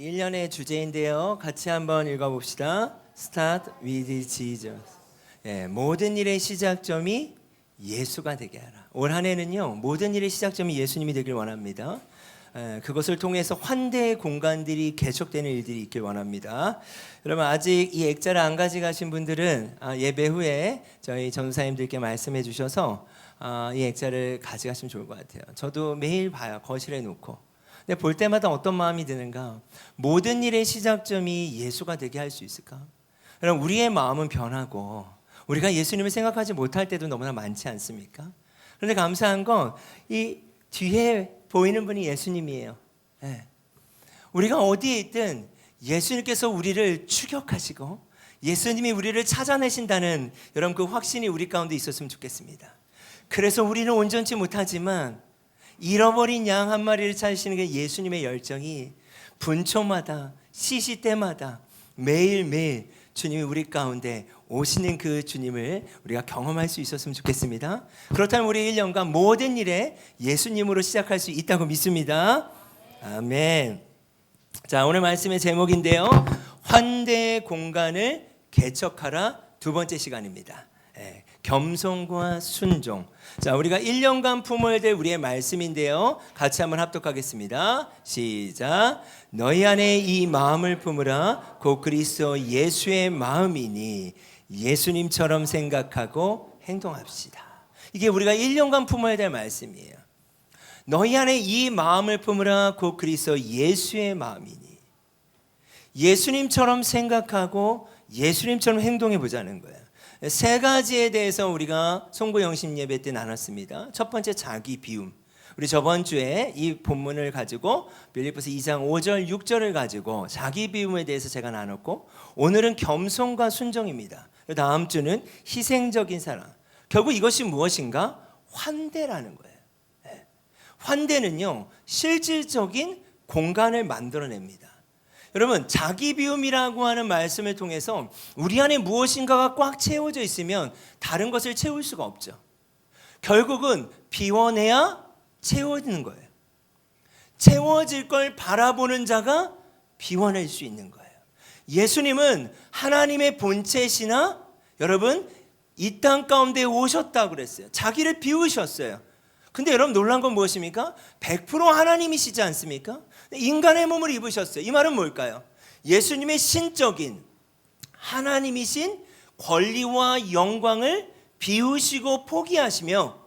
1년의 주제인데요. 같이 한번 읽어봅시다. Start with Jesus. 모든 일의 시작점이 예수가 되게 하라. 올 한 해는요, 모든 일의 시작점이 예수님이 되길 원합니다. 그것을 통해서 환대의 공간들이 개척되는 일들이 있길 원합니다. 여러분, 아직 이 액자를 안 가져가신 분들은 예배 후에 저희 전사님들께 말씀해 주셔서 이 액자를 가져가시면 좋을 것 같아요. 저도 매일 봐요. 거실에 놓고. 근데 볼 때마다 어떤 마음이 드는가? 모든 일의 시작점이 예수가 되게 할 수 있을까? 여러분, 우리의 마음은 변하고 우리가 예수님을 생각하지 못할 때도 너무나 많지 않습니까? 그런데 감사한 건 이 뒤에 보이는 분이 예수님이에요. 우리가 어디에 있든 예수님께서 우리를 추격하시고 예수님이 우리를 찾아내신다는 여러분 그 확신이 우리 가운데 있었으면 좋겠습니다. 그래서 우리는 온전치 못하지만 잃어버린 양 한 마리를 찾으시는 게 예수님의 열정이 분초마다 시시때마다 매일매일 주님이 우리 가운데 오시는 그 주님을 우리가 경험할 수 있었으면 좋겠습니다. 그렇다면 우리 1년간 모든 일에 예수님으로 시작할 수 있다고 믿습니다. 아멘. 자, 오늘 말씀의 제목인데요, 환대의 공간을 개척하라. 두 번째 시간입니다. 겸손과 순종. 자, 우리가 1년간 품어야 될 우리의 말씀인데요, 같이 한번 합독하겠습니다. 시작. 너희 안에 이 마음을 품으라. 곧 그리스도 예수의 마음이니 예수님처럼 생각하고 행동합시다. 이게 우리가 1년간 품어야 될 말씀이에요. 너희 안에 이 마음을 품으라. 곧 그리스도 예수의 마음이니 예수님처럼 생각하고 예수님처럼 행동해 보자는 거예요. 세 가지에 대해서 우리가 송구 영신 예배 때 나눴습니다. 첫 번째, 자기 비움. 우리 저번 주에 이 본문을 가지고 빌립보서 2장 5절 6절을 가지고 자기 비움에 대해서 제가 나눴고, 오늘은 겸손과 순종입니다. 다음 주는 희생적인 사랑. 결국 이것이 무엇인가? 환대라는 거예요. 환대는요, 실질적인 공간을 만들어냅니다. 여러분, 자기 비움이라고 하는 말씀을 통해서 우리 안에 무엇인가가 꽉 채워져 있으면 다른 것을 채울 수가 없죠. 결국은 비워내야 채워지는 거예요. 채워질 걸 바라보는 자가 비워낼 수 있는 거예요. 예수님은 하나님의 본체시나 여러분 이 땅 가운데 오셨다고 그랬어요. 자기를 비우셨어요. 근데 여러분 놀란 건 무엇입니까? 100% 하나님이시지 않습니까? 인간의 몸을 입으셨어요. 이 말은 뭘까요? 예수님의 신적인 하나님이신 권리와 영광을 비우시고 포기하시며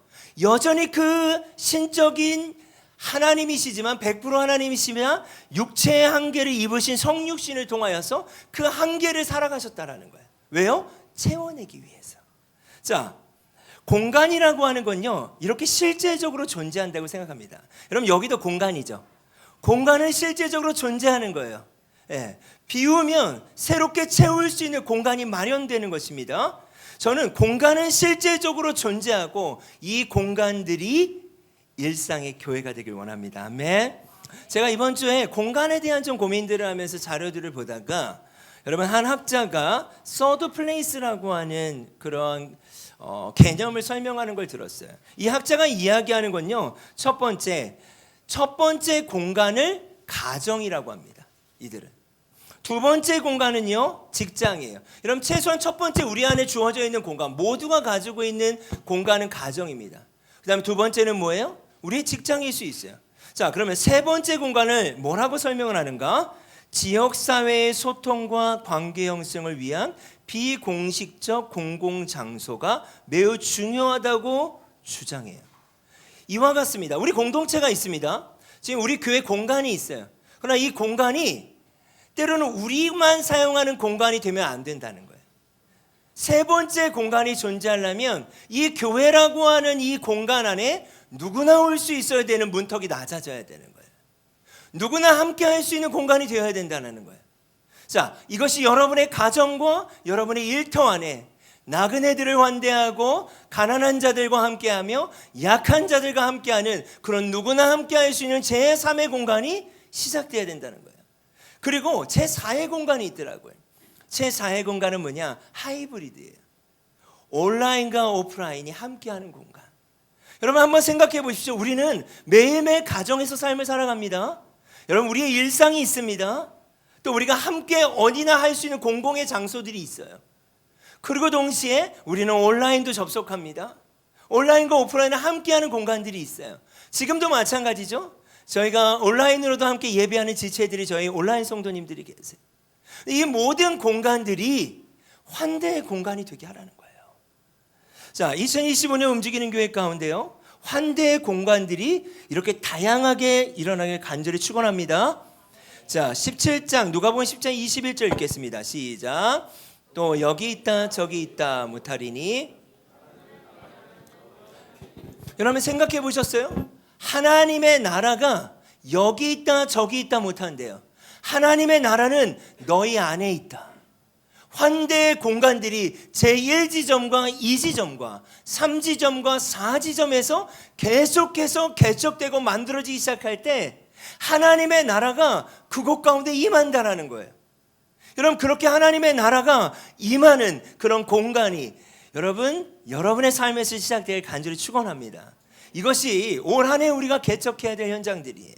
여전히 그 신적인 하나님이시지만 100% 하나님이시며 육체의 한계를 입으신 성육신을 통하여서 그 한계를 살아가셨다라는 거예요. 왜요? 채워내기 위해서. 자, 공간이라고 하는 건요, 이렇게 실제적으로 존재한다고 생각합니다. 여러분, 여기도 공간이죠. 공간은 실제적으로 존재하는 거예요. 비우면 새롭게 채울 수 있는 공간이 마련되는 것입니다. 저는 공간은 실제적으로 존재하고 이 공간들이 일상의 교회가 되길 원합니다. 아멘. 제가 이번 주에 공간에 대한 좀 고민들을 하면서 자료들을 보다가 여러분, 한 학자가 서드 플레이스라고 하는 그런 개념을 설명하는 걸 들었어요. 이 학자가 이야기하는 건요, 첫 번째 공간을 가정이라고 합니다. 이들은. 두 번째 공간은요, 직장이에요. 여러분, 최소한 첫 번째 우리 안에 주어져 있는 공간, 모두가 가지고 있는 공간은 가정입니다. 그 다음에 두 번째는 뭐예요? 우리의 직장일 수 있어요. 자, 그러면 세 번째 공간을 뭐라고 설명을 하는가? 지역사회의 소통과 관계 형성을 위한 비공식적 공공장소가 매우 중요하다고 주장해요. 이와 같습니다. 우리 공동체가 있습니다. 지금 우리 교회 공간이 있어요. 그러나 이 공간이 때로는 우리만 사용하는 공간이 되면 안 된다는 거예요. 세 번째 공간이 존재하려면 이 교회라고 하는 이 공간 안에 누구나 올 수 있어야 되는 문턱이 낮아져야 되는 거예요. 누구나 함께 할 수 있는 공간이 되어야 된다는 거예요. 자, 이것이 여러분의 가정과 여러분의 일터 안에 나그네들을 환대하고 가난한 자들과 함께하며 약한 자들과 함께하는 그런 누구나 함께할 수 있는 제3의 공간이 시작돼야 된다는 거예요. 그리고 제4의 공간이 있더라고요. 제4의 공간은 뭐냐? 하이브리드예요. 온라인과 오프라인이 함께하는 공간. 여러분, 한번 생각해 보십시오. 우리는 매일매일 가정에서 삶을 살아갑니다. 여러분, 우리의 일상이 있습니다. 또 우리가 함께 어디나 할 수 있는 공공의 장소들이 있어요. 그리고 동시에 우리는 온라인도 접속합니다. 온라인과 오프라인을 함께하는 공간들이 있어요. 지금도 마찬가지죠. 저희가 온라인으로도 함께 예배하는 지체들이 저희 온라인 성도님들이 계세요. 이 모든 공간들이 환대의 공간이 되게 하라는 거예요. 자, 2025년 움직이는 교회 가운데요, 환대의 공간들이 이렇게 다양하게 일어나길 간절히 축원합니다. 자, 17장 누가복음 10장 21절 읽겠습니다. 시작. 또 여기 있다 저기 있다 못하리니. 여러분 생각해 보셨어요? 하나님의 나라가 여기 있다 저기 있다 못한대요. 하나님의 나라는 너희 안에 있다. 환대의 공간들이 제1지점과 2지점과 3지점과 4지점에서 계속해서 개척되고 만들어지기 시작할 때 하나님의 나라가 그곳 가운데 임한다라는 거예요. 여러분, 그렇게 하나님의 나라가 임하는 그런 공간이 여러분의 삶에서 시작되길 간절히 축원합니다. 이것이 올 한 해 우리가 개척해야 될 현장들이에요.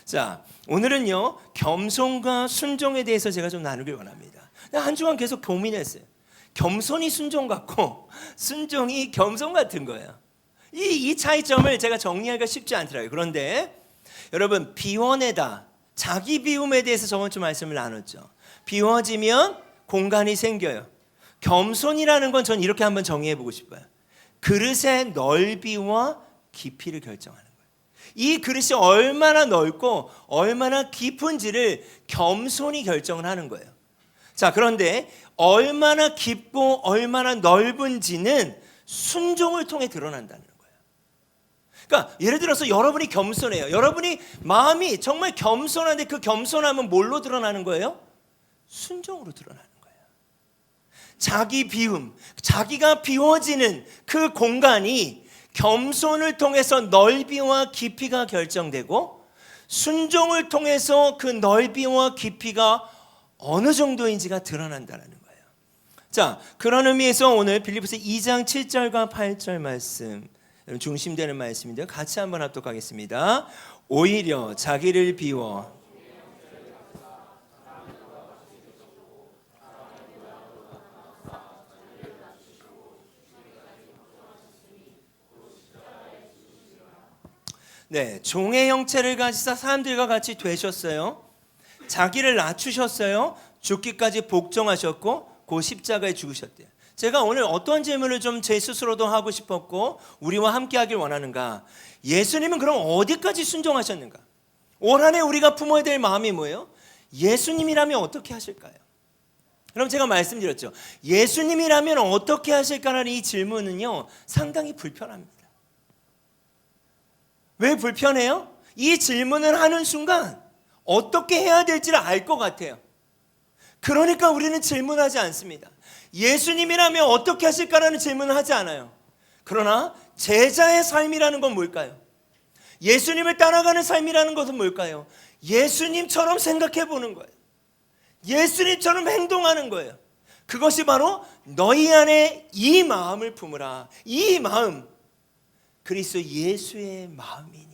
자, 오늘은요, 겸손과 순종에 대해서 제가 좀 나누길 원합니다. 한 주간 계속 고민했어요. 겸손이 순종 같고 순종이 겸손 같은 거예요. 이 차이점을 제가 정리하기가 쉽지 않더라고요. 그런데 여러분, 비워내다, 자기 비움에 대해서 저번 주 말씀을 나눴죠. 비워지면 공간이 생겨요. 겸손이라는 건 전 이렇게 한번 정의해 보고 싶어요. 그릇의 넓이와 깊이를 결정하는 거예요. 이 그릇이 얼마나 넓고 얼마나 깊은지를 겸손히 결정을 하는 거예요. 자, 그런데 얼마나 깊고 얼마나 넓은지는 순종을 통해 드러난다는 거예요. 그러니까 예를 들어서 여러분이 겸손해요. 여러분이 마음이 정말 겸손한데 그 겸손함은 뭘로 드러나는 거예요? 순종으로 드러나는 거예요. 자기 비움, 자기가 비워지는 그 공간이 겸손을 통해서 넓이와 깊이가 결정되고 순종을 통해서 그 넓이와 깊이가 어느 정도인지가 드러난다는 거예요. 자, 그런 의미에서 오늘 빌립보서 2장 7절과 8절 말씀 중심되는 말씀인데요. 같이 한번 합독하겠습니다. 오히려 자기를 비워 종의 형체를 가지사 사람들과 같이 되셨어요. 자기를 낮추셨어요. 죽기까지 복종하셨고 그 십자가에 죽으셨대요. 제가 오늘 어떤 질문을 좀 제 스스로도 하고 싶었고 우리와 함께 하길 원하는가? 예수님은 그럼 어디까지 순종하셨는가? 올 한 해 우리가 품어야 될 마음이 뭐예요? 예수님이라면 어떻게 하실까요? 그럼 제가 말씀드렸죠. 예수님이라면 어떻게 하실까라는 이 질문은요, 상당히 불편합니다. 왜 불편해요? 이 질문을 하는 순간 어떻게 해야 될지를 알 것 같아요. 그러니까 우리는 질문하지 않습니다. 예수님이라면 어떻게 하실까라는 질문을 하지 않아요. 그러나 제자의 삶이라는 건 뭘까요? 예수님을 따라가는 삶이라는 것은 뭘까요? 예수님처럼 생각해 보는 거예요. 예수님처럼 행동하는 거예요. 그것이 바로 너희 안에 이 마음을 품으라. 이 마음, 그리스도 예수의 마음이니.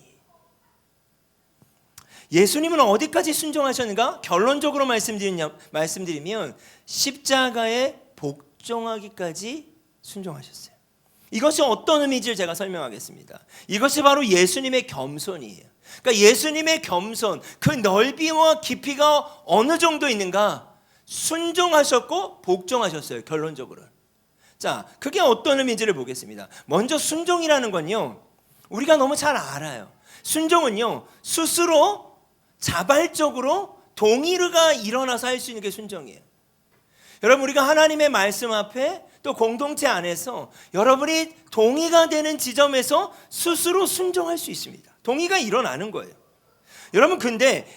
예수님은 어디까지 순종하셨는가? 결론적으로 말씀드리면 십자가에 복종하기까지 순종하셨어요. 이것이 어떤 의미인지를 제가 설명하겠습니다. 이것이 바로 예수님의 겸손이에요. 그러니까 예수님의 겸손, 그 넓이와 깊이가 어느 정도 있는가? 순종하셨고 복종하셨어요. 결론적으로. 자, 그게 어떤 의미인지를 보겠습니다. 먼저 순종이라는 건요, 우리가 너무 잘 알아요. 순종은요, 스스로 자발적으로 동의가 일어나서 할 수 있는 게 순종이에요. 여러분, 우리가 하나님의 말씀 앞에 또 공동체 안에서 여러분이 동의가 되는 지점에서 스스로 순종할 수 있습니다. 동의가 일어나는 거예요. 여러분, 근데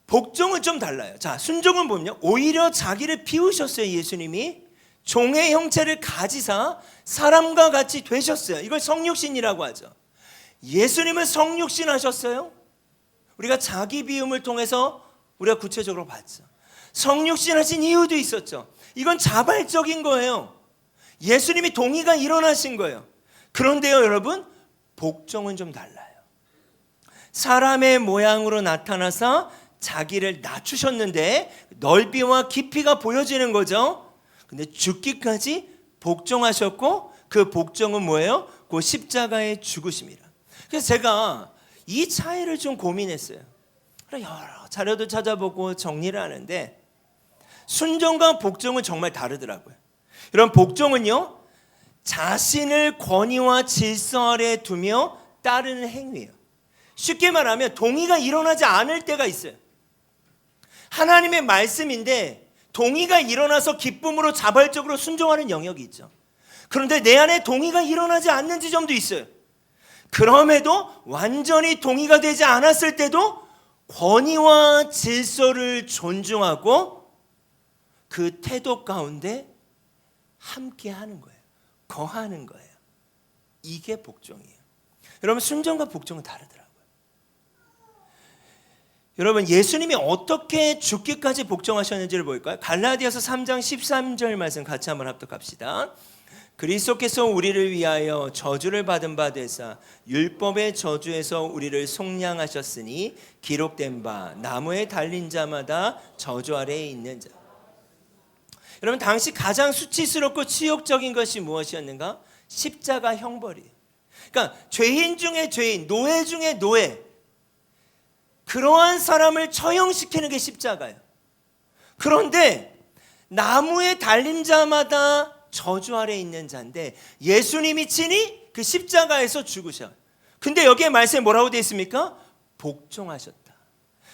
복종은 좀 달라요. 자, 순종은 뭐냐? 오히려 자기를 비우셨어요. 예수님이 종의 형체를 가지사 사람과 같이 되셨어요. 이걸 성육신이라고 하죠. 예수님은 성육신 하셨어요. 우리가 자기 비움을 통해서 우리가 구체적으로 봤죠. 성육신 하신 이유도 있었죠. 이건 자발적인 거예요. 예수님이 동의가 일어나신 거예요. 그런데요, 여러분, 복종은 좀 달라요. 사람의 모양으로 나타나서 자기를 낮추셨는데 넓이와 깊이가 보여지는 거죠. 근데 죽기까지 복종하셨고 그 복종은 뭐예요? 그 십자가의 죽으심이라. 그래서 제가 이 차이를 좀 고민했어요. 여러 자료도 찾아보고 정리를 하는데 순종과 복종은 정말 다르더라고요. 이런 복종은요, 자신을 권위와 질서 아래 두며 따르는 행위예요. 쉽게 말하면 동의가 일어나지 않을 때가 있어요. 하나님의 말씀인데 동의가 일어나서 기쁨으로 자발적으로 순종하는 영역이 있죠. 그런데 내 안에 동의가 일어나지 않는 지점도 있어요. 그럼에도 완전히 동의가 되지 않았을 때도 권위와 질서를 존중하고 그 태도 가운데 함께 하는 거예요. 거하는 거예요. 이게 복종이에요. 여러분, 순종과 복종은 다르더라고요. 여러분, 예수님이 어떻게 죽기까지 복종하셨는지를 볼까요? 갈라디아서 3장 13절 말씀 같이 한번 합독합시다. 그리스도께서 우리를 위하여 저주를 받은 바 되사 율법의 저주에서 우리를 속량하셨으니 기록된 바 나무에 달린 자마다 저주 아래에 있는 자. 여러분, 당시 가장 수치스럽고 치욕적인 것이 무엇이었는가? 십자가 형벌이에요. 그러니까 죄인 중에 죄인, 노예 중에 노예, 그러한 사람을 처형시키는 게 십자가예요. 그런데 나무에 달린 자마다 저주 아래에 있는 자인데 예수님이 친히 그 십자가에서 죽으셔. 근데 여기에 말씀에 뭐라고 되어 있습니까? 복종하셨다.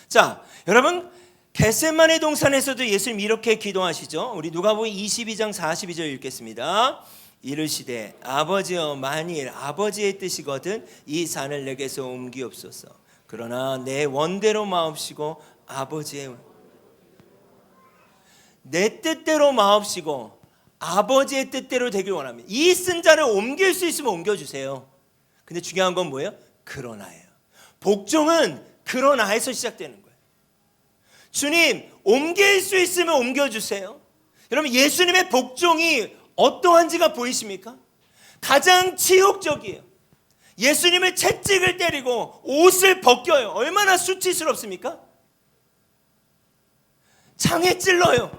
자, 여러분, 겟세마네 동산에서도 예수님 이렇게 기도하시죠. 우리 누가복음 22장 42절 읽겠습니다. 이르시되 아버지여, 만일 아버지의 뜻이거든 이 산을 내게서 옮기옵소서. 그러나 내 원대로 마옵시고 아버지의 내 뜻대로 마옵시고 아버지의 뜻대로 되길 원합니다. 이 쓴 자를 옮길 수 있으면 옮겨주세요. 근데 중요한 건 뭐예요? 그러나예요. 복종은 그러나에서 시작되는 거예요. 주님, 옮길 수 있으면 옮겨주세요. 여러분, 예수님의 복종이 어떠한지가 보이십니까? 가장 치욕적이에요. 예수님을 채찍을 때리고 옷을 벗겨요. 얼마나 수치스럽습니까? 창에 찔러요.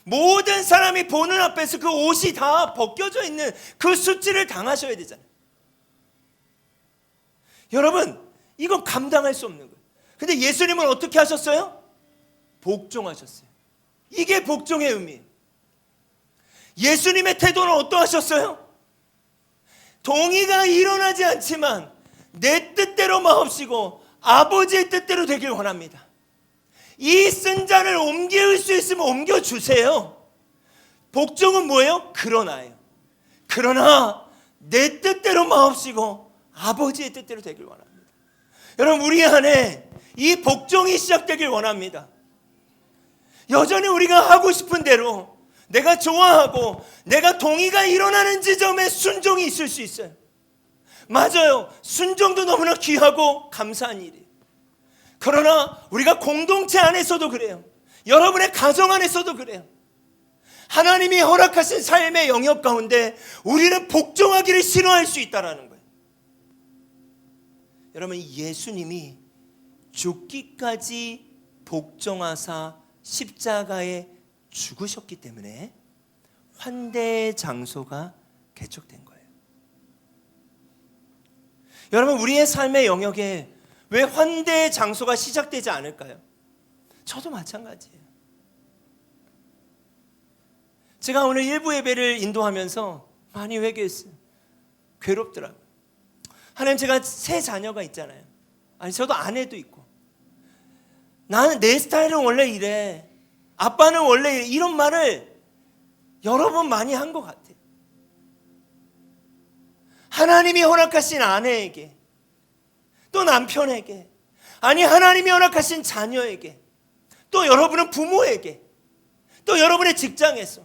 모든 사람이 보는 앞에서 그 옷이 다 벗겨져 있는 그 수치를 당하셔야 되잖아요. 여러분, 이건 감당할 수 없는 거예요. 근데 예수님은 어떻게 하셨어요? 복종하셨어요. 이게 복종의 의미예요. 예수님의 태도는 어떠하셨어요? 동의가 일어나지 않지만 내 뜻대로 마옵시고 아버지의 뜻대로 되길 원합니다. 이 쓴 자를 옮길 수 있으면 옮겨주세요. 복종은 뭐예요? 그러나예요. 그러나 내 뜻대로 마옵시고 아버지의 뜻대로 되길 원합니다. 여러분, 우리 안에 이 복종이 시작되길 원합니다. 여전히 우리가 하고 싶은 대로, 내가 좋아하고 내가 동의가 일어나는 지점에 순종이 있을 수 있어요. 맞아요. 순종도 너무나 귀하고 감사한 일이에요. 그러나 우리가 공동체 안에서도 그래요. 여러분의 가정 안에서도 그래요. 하나님이 허락하신 삶의 영역 가운데 우리는 복종하기를 싫어할 수 있다는 거예요. 여러분, 예수님이 죽기까지 복종하사 십자가에 죽으셨기 때문에 환대의 장소가 개척된 거예요. 여러분, 우리의 삶의 영역에 왜 환대의 장소가 시작되지 않을까요? 저도 마찬가지예요. 제가 오늘 일부 예배를 인도하면서 많이 회개했어요. 괴롭더라고요. 하나님, 제가 세 자녀가 있잖아요. 아니, 저도 아내도 있고, 나는 내 스타일은 원래 이래, 아빠는 원래 이래, 이런 말을 여러 번 많이 한 것 같아요. 하나님이 허락하신 아내에게, 또 남편에게, 아니 하나님이 허락하신 자녀에게, 또 여러분은 부모에게, 또 여러분의 직장에서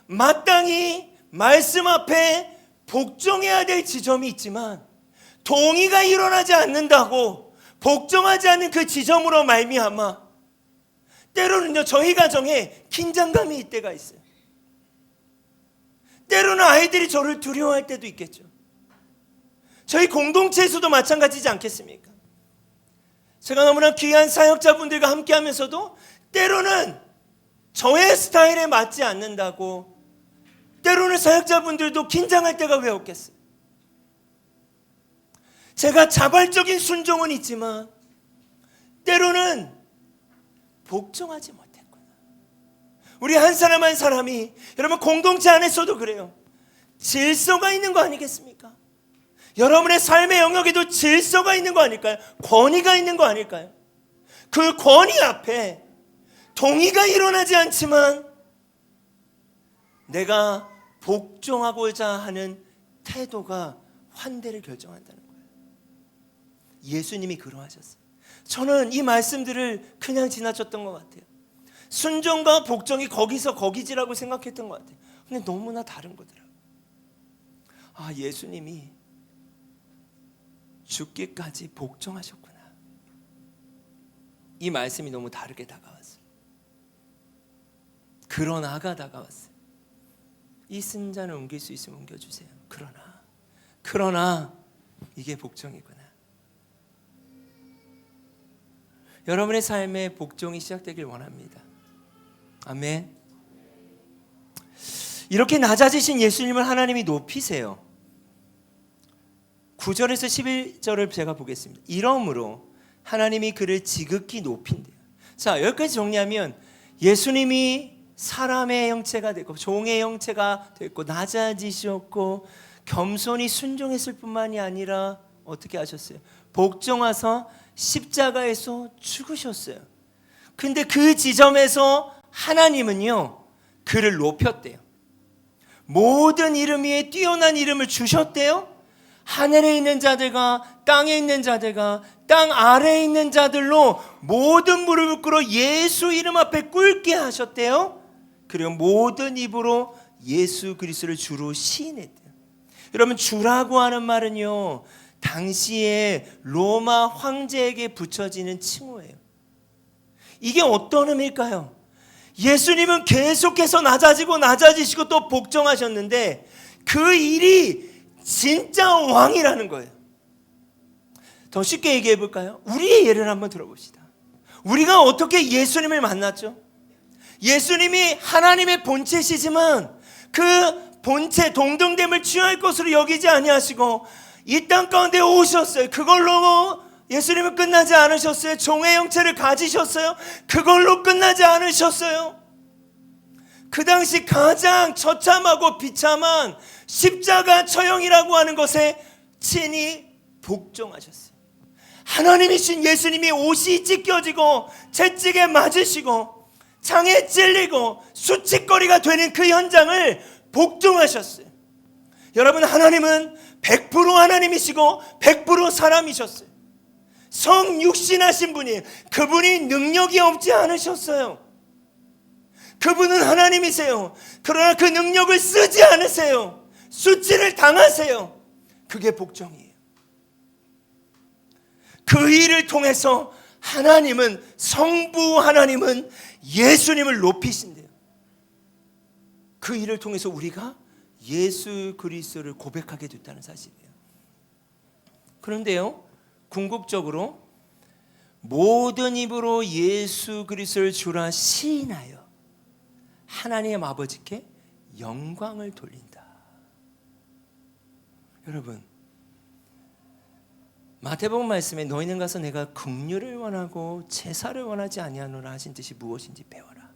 마땅히 말씀 앞에 복종해야 될 지점이 있지만 동의가 일어나지 않는다고 복종하지 않는 그 지점으로 말미암아 때로는요, 저희 가정에 긴장감이 있을 때가 있어요. 때로는 아이들이 저를 두려워할 때도 있겠죠. 저희 공동체에서도 마찬가지지 않겠습니까? 제가 너무나 귀한 사역자분들과 함께 하면서도 때로는 저의 스타일에 맞지 않는다고, 때로는 사역자분들도 긴장할 때가 왜 없겠어요? 제가 자발적인 순종은 있지만 때로는 복종하지 못했구나. 우리 한 사람 한 사람이, 여러분 공동체 안에서도 그래요. 질서가 있는 거 아니겠습니까? 여러분의 삶의 영역에도 질서가 있는 거 아닐까요? 권위가 있는 거 아닐까요? 그 권위 앞에 동의가 일어나지 않지만 내가 복종하고자 하는 태도가 환대를 결정한다는 거예요. 예수님이 그러하셨어요. 저는 이 말씀들을 그냥 지나쳤던 것 같아요. 순종과 복종이 거기서 거기지라고 생각했던 것 같아요. 근데 너무나 다른 거더라고요. 아, 예수님이 죽기까지 복종하셨구나. 이 말씀이 너무 다르게 다가왔어요. 그러나가 다가왔어요. 이 승자는 옮길 수 있으면 옮겨주세요. 그러나 이게 복종이구나. 여러분의 삶에 복종이 시작되길 원합니다. 아멘. 이렇게 낮아지신 예수님을 하나님이 높이세요. 9절에서 11절을 제가 보겠습니다. 이러므로 하나님이 그를 지극히 높인대요. 자, 여기까지 정리하면 예수님이 사람의 형체가 됐고 종의 형체가 됐고 낮아지셨고 겸손히 순종했을 뿐만이 아니라 어떻게 하셨어요? 복종하셔서 십자가에서 죽으셨어요. 근데 그 지점에서 하나님은요, 그를 높였대요. 모든 이름 위에 뛰어난 이름을 주셨대요. 하늘에 있는 자들과 땅에 있는 자들과 땅 아래에 있는 자들로 모든 무릎을 꿇어 예수 이름 앞에 꿇게 하셨대요. 그리고 모든 입으로 예수 그리스도를 주로 시인했대요. 여러분, 주라고 하는 말은요, 당시에 로마 황제에게 붙여지는 칭호예요. 이게 어떤 의미일까요? 예수님은 계속해서 낮아지시고 또 복종하셨는데 그 일이 진짜 왕이라는 거예요. 더 쉽게 얘기해 볼까요? 우리의 예를 한번 들어봅시다. 우리가 어떻게 예수님을 만났죠? 예수님이 하나님의 본체시지만 그 본체 동등됨을 취할 것으로 여기지 아니하시고 이 땅 가운데 오셨어요. 그걸로 예수님은 끝나지 않으셨어요. 종의 형체를 가지셨어요. 그걸로 끝나지 않으셨어요. 그 당시 가장 처참하고 비참한 십자가 처형이라고 하는 것에 친히 복종하셨어요. 하나님이신 예수님이 옷이 찢겨지고 채찍에 맞으시고 창에 찔리고 수치거리가 되는 그 현장을 복종하셨어요. 여러분, 하나님은 100% 하나님이시고 100% 사람이셨어요. 성육신하신 분이, 그분이 능력이 없지 않으셨어요. 그분은 하나님이세요. 그러나 그 능력을 쓰지 않으세요. 수치를 당하세요. 그게 복종이에요. 그 일을 통해서 하나님은, 성부 하나님은 예수님을 높이신대요. 그 일을 통해서 우리가 예수 그리스도를 고백하게 됐다는 사실이에요. 그런데요, 궁극적으로 모든 입으로 예수 그리스도를 주라 시인하여 하나님 아버지께 영광을 돌린다. 여러분, 마태복음 말씀에 너희는 가서 내가 긍휼을 원하고 제사를 원하지 아니하노라 하신 뜻이 무엇인지 배워라.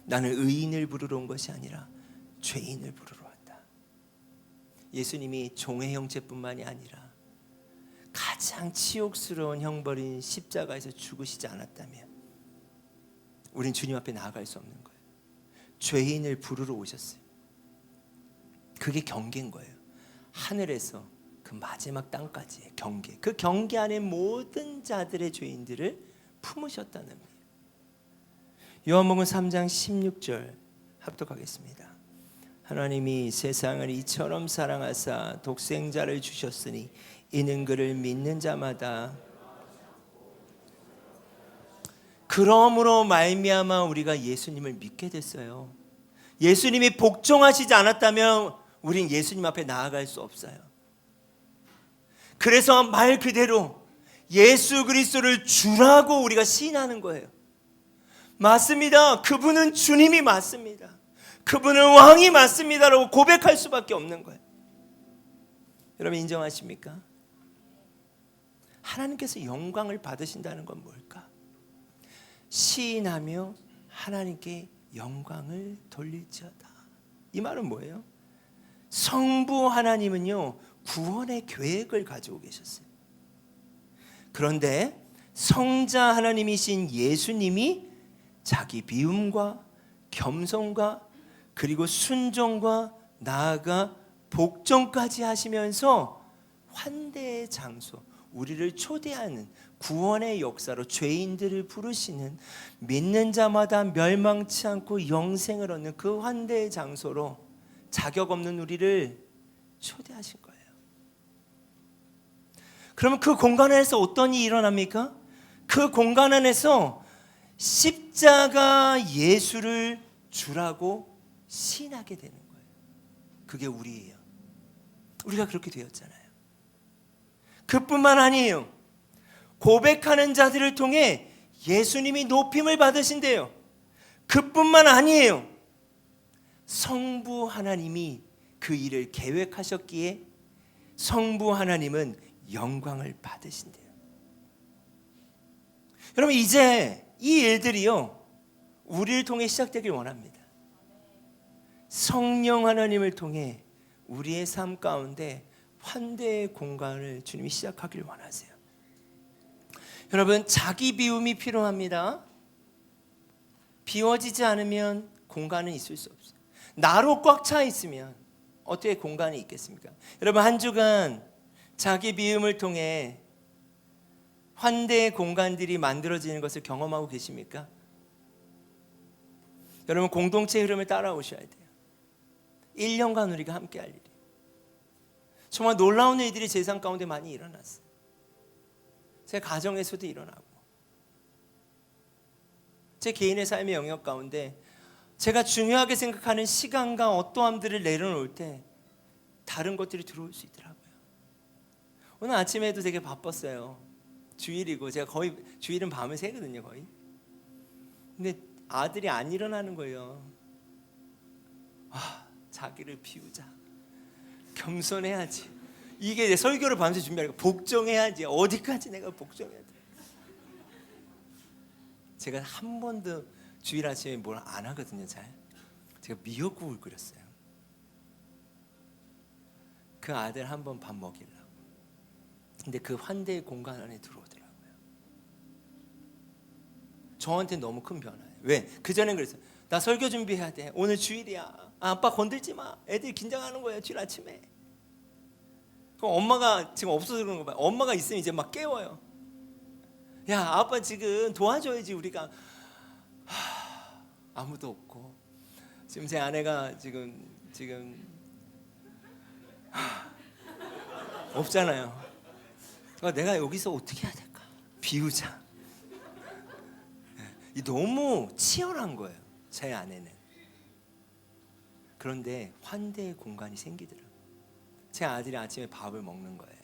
나는 의인을 부르러 온 것이 아니라 죄인을 부르러 왔다. 예수님이 종의 형체뿐만이 아니라 가장 치욕스러운 형벌인 십자가에서 죽으시지 않았다면 우린 주님 앞에 나아갈 수 없는 거예요. 죄인을 부르러 오셨어요. 그게 경계인 거예요. 하늘에서 그 마지막 땅까지의 경계, 그 경계 안에 모든 자들의 죄인들을 품으셨다는 거예요. 요한복음 3장 16절 합독하겠습니다. 하나님이 세상을 이처럼 사랑하사 독생자를 주셨으니 이는 그를 믿는 자마다 그러므로 말미암아 우리가 예수님을 믿게 됐어요. 예수님이 복종하시지 않았다면 우린 예수님 앞에 나아갈 수 없어요. 그래서 말 그대로 예수 그리스도를 주라고 우리가 시인하는 거예요. 맞습니다. 그분은 주님이 맞습니다. 그분은 왕이 맞습니다라고 고백할 수밖에 없는 거예요. 여러분 인정하십니까? 하나님께서 영광을 받으신다는 건 뭘까? 시인하며 하나님께 영광을 돌릴지어다. 이 말은 뭐예요? 성부 하나님은요, 구원의 계획을 가지고 계셨어요. 그런데 성자 하나님이신 예수님이 자기 비움과 겸손과 그리고 순종과 나아가 복종까지 하시면서 환대의 장소, 우리를 초대하는 구원의 역사로 죄인들을 부르시는, 믿는 자마다 멸망치 않고 영생을 얻는 그 환대의 장소로 자격 없는 우리를 초대하신 거예요. 그러면 그 공간 안에서 어떤 일이 일어납니까? 그 공간 안에서 십자가 예수를 주라고 시인하게 되는 거예요. 그게 우리예요. 우리가 그렇게 되었잖아요. 그뿐만 아니에요. 고백하는 자들을 통해 예수님이 높임을 받으신대요. 그뿐만 아니에요. 성부 하나님이 그 일을 계획하셨기에 성부 하나님은 영광을 받으신대요. 여러분 이제 이 일들이요, 우리를 통해 시작되길 원합니다. 성령 하나님을 통해 우리의 삶 가운데 환대의 공간을 주님이 시작하길 원하세요. 여러분 자기 비움이 필요합니다. 비워지지 않으면 공간은 있을 수 없어요. 나로 꽉 차 있으면 어떻게 공간이 있겠습니까? 여러분 한 주간 자기 비움을 통해 환대의 공간들이 만들어지는 것을 경험하고 계십니까? 여러분 공동체 흐름을 따라오셔야 돼요. 1년간 우리가 함께 할 일이 정말 놀라운 일들이 제 삶 가운데 많이 일어났어요. 제 가정에서도 일어나고 제 개인의 삶의 영역 가운데 제가 중요하게 생각하는 시간과 어떠함들을 내려놓을 때 다른 것들이 들어올 수 있더라고요. 오늘 아침에도 되게 바빴어요. 주일이고 제가 거의 주일은 밤을 새거든요 거의. 근데 아들이 안 일어나는 거예요. 자기를 비우자, 겸손해야지, 이게 내 설교를 밤새 준비하니까 복종해야지, 어디까지 내가 복종해야 돼. 제가 한 번도 주일 아침에 뭘 안 하거든요. 잘 제가 미역국을 끓였어요. 그 아들 한 번 밥 먹이려고. 근데 그 환대의 공간 안에 들어오더라고요. 저한테 너무 큰 변화예요. 왜? 그전엔 그랬어요. 나 설교 준비해야 돼, 오늘 주일이야, 아빠 건들지 마, 애들이 긴장하는 거예요 주일 아침에. 그럼 엄마가 지금 없어서 그런 거 봐요. 엄마가 있으면 이제 막 깨워요. 야 아빠 지금 도와줘야지. 우리가 아무도 없고 지금 제 아내가 지금 없잖아요. 내가 여기서 어떻게 해야 될까? 비우자. 너무 치열한 거예요 제 아내는. 그런데 환대의 공간이 생기더라고요. 제 아들이 아침에 밥을 먹는 거예요.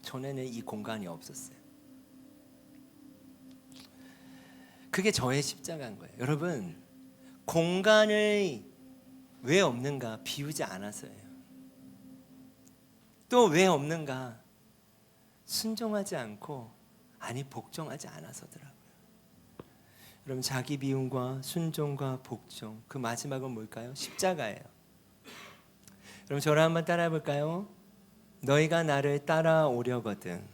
전에는 이 공간이 없었어요. 그게 저의 십자가인 거예요. 여러분 공간을 왜 없는가? 비우지 않아서예요. 또 왜 없는가? 순종하지 않고, 아니 복종하지 않아서더라고요. 여러분 자기 비움과 순종과 복종, 그 마지막은 뭘까요? 십자가예요. 여러분 저를 한번 따라해 볼까요? 너희가 나를 따라오려거든